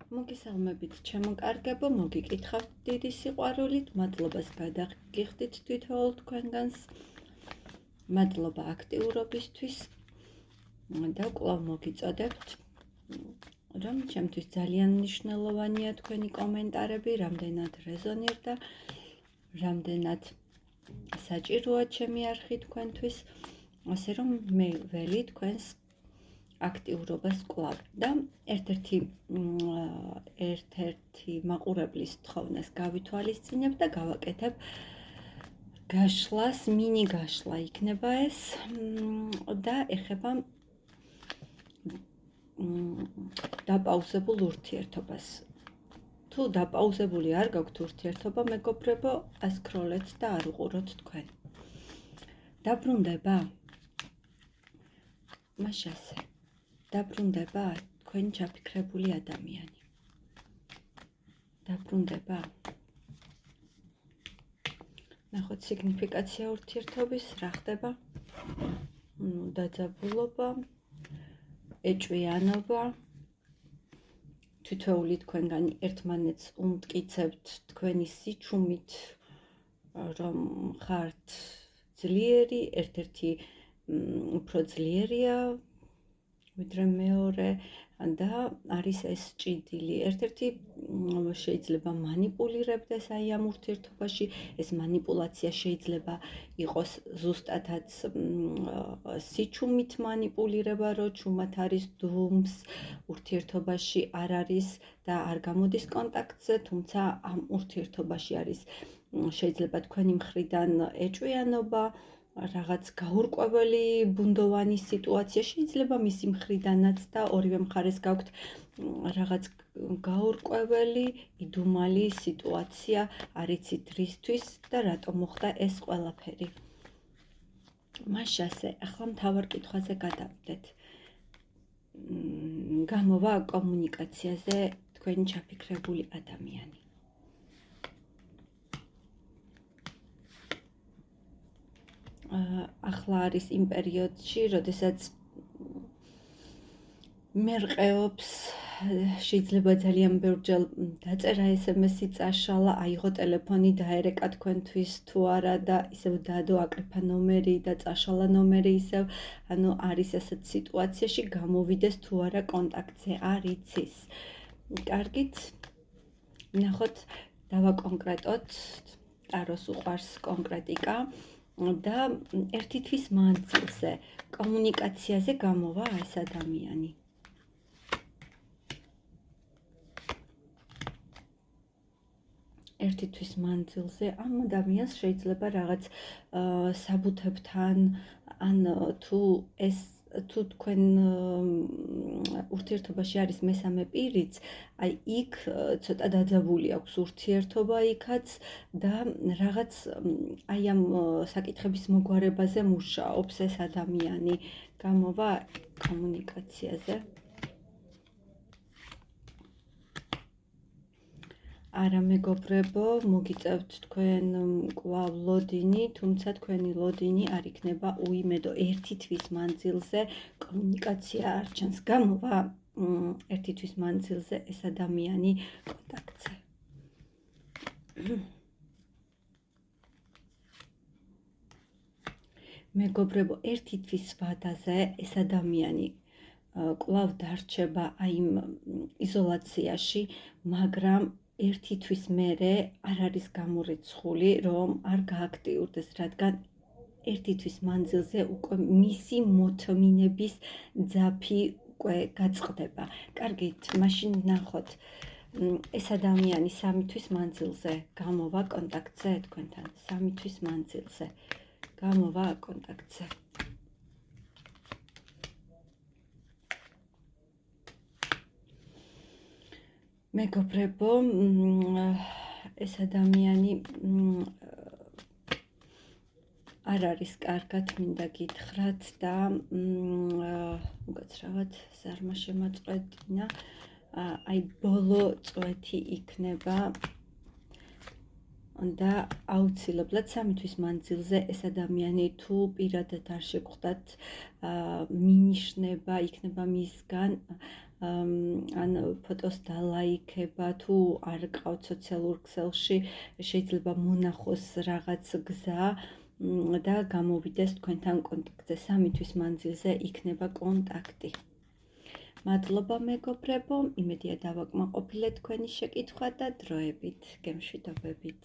მოგესალმებით, ჩემო მოგიკითხავთ დიდი სიყვარულით, მადლობას გადაგიხდით თვითოულ თქვენგანს, მადლობა აქტიურობისთვის და კვლავ მოგიწოდებთ, რომ ჩემთვის ძალიან მნიშვნელოვანია თქვენი კომენტარები, რამდენად რეზონირდა, რამდენად საჭიროა ჩემი არხი თქვენთვის, ასე რომ მე ველი თქვენს აქტიურობას კვლავ და ერთ-ერთი მაყურებლის თხოვნას გავითვალისწინებ და გავაკეთებ გაშლას, მინი გაშლა იქნება ეს და ეხება დაპაუზებულ ურთიერთობას. თუ დაპაუზებული არ გაქვთ ურთიერთობა, მეგობრებო, ასკროლეთ და არ უყუროთ თქვენ. დაბრუნდება? მაშასე. დაბრუნდება თქვენი ჩაფიქრებული ადამიანი. დაბრუნდება? ნახოთ სიგნიფიკაცია ურთიერთობის, რა ხდება? დაძაბულობა, ეჭვიანობა, თითოეული თქვენგანი ერთმანეთს უმტკიცებთ თქვენი სიჩუმით, რომ ხართ ძლიერი, ერთ-ერთი უფრო ძლიერია ვიდრე მეორე და არის ეს ჭიდილი. ერთ-ერთი შეიძლება მანიპულირებდეს აი ამ ურთიერთობაში, ეს მანიპულაცია შეიძლება იყოს ზუსტადაც სიჩუმით მანიპულირება, რომ ჩუმად არის დუმს, ურთიერთობაში არ არის და არ გამოდის კონტაქტზე, თუმცა ამ ურთიერთობაში არის შეიძლება თქვენი მხრიდან ეჭვიანობა, რაღაც გაურკვეველი ბუნდოვანი სიტუაცია, შეიძლება მისი მხრიდანაც და ორივე მხარეს გაქვთ რაღაც გაურკვეველი, იდუმალი სიტუაცია, არ იცით რისთვის და რატომ მოხდა ეს ყველაფერი. მაშასე, ახლა მთავარ კითხვაზე გადავიდეთ. გამოვა კომუნიკაციაზე თქვენი ჩაფიქრებული ადამიანი. ახლა არის იმ პერიოდში, როდესაც მერყეობს, შეიძლება ძალიან ბევრჯერ დაწერა SMS-ი, წაშალა, აიღო ტელეფონი, დაერეკა თქვენთვის თუ არა და ისევ დაადო აკრიფა ნომერი და წაშალა ნომერი ისევ, ანუ არის ასეთ სიტუაციაში, გამოვიდეს თუ არა კონტაქტზე, არ იცის. კარგით, ნახოთ, დავაკონკრეტოთ, ტაროს უყვარს კონკრეტიკა. და ერთი თვის მანძილზე კომუნიკაციაზე გამოვა ეს ადამიანი. ერთი თვის მანძილზე ამ ადამიანს შეიძლება რაღაც საბუთებთან, ან თუ თქვენ ურთიერთობაში არის მესამე პირიც, აი იქ ცოტა დაძაბული აქვს ურთიერთობა იქაც და რაღაც აი ამ საკითხების მოგვარებაზე მუშაობს ეს ადამიანი. გამოვა კომუნიკაციაზე. არა მეგობრებო, მოგიწევთ თქვენ კვლავ ლოდინი, თუმცა თქვენი ლოდინი არ იქნება უიმედო. ერთი თვის მანძილზე კომუნიკაცია არ ჩანს. გამოვა ერთი თვის მანძილზე ეს ადამიანი კონტაქტზე. მეგობრებო, ერთი თვის ვადაზე ეს ადამიანი კვლავ დარჩება აი იმ იზოლაციაში, მაგრამ ერთი თვის მერე არ არის გამორიცხული, რომ არ გააქტიურდეს, რადგან ერთი თვის მანძილზე უკვე მისი მოთმინების ძაფი უკვე გაწყდება. კარგით, მაშინ ნახოთ, ეს ადამიანი 3 თვის მანძილზე გამოვა კონტაქტზე თქვენთან, 3 თვის მანძილზე გამოვა კონტაქტზე. მეგობრებო, ეს ადამიანი არ არის კარგად, მინდა გითხრათ და უკაცრავად ზარმა შემაწყვეტინა, აი ბოლო წვეთი იქნება და აუცილებლად 3 თვის მანძილზე ეს ადამიანი თუ პირადად არ შეგხვდათ, მინიშნება იქნება მისგან ან ფოტოს დალაიქება, თუ არ გყავთ სოციალურ ქსელში, შეიძლება მონახოს რაღაც გზა და გამოვიდეს თქვენთან კონტაქტზე. 3 თვის მანძილზე იქნება კონტაქტი. მადლობა მეგობრებო, იმედია დავაკმაყოფილეთ თქვენი შეკითხვა და დროებით, გემშვიდობებით.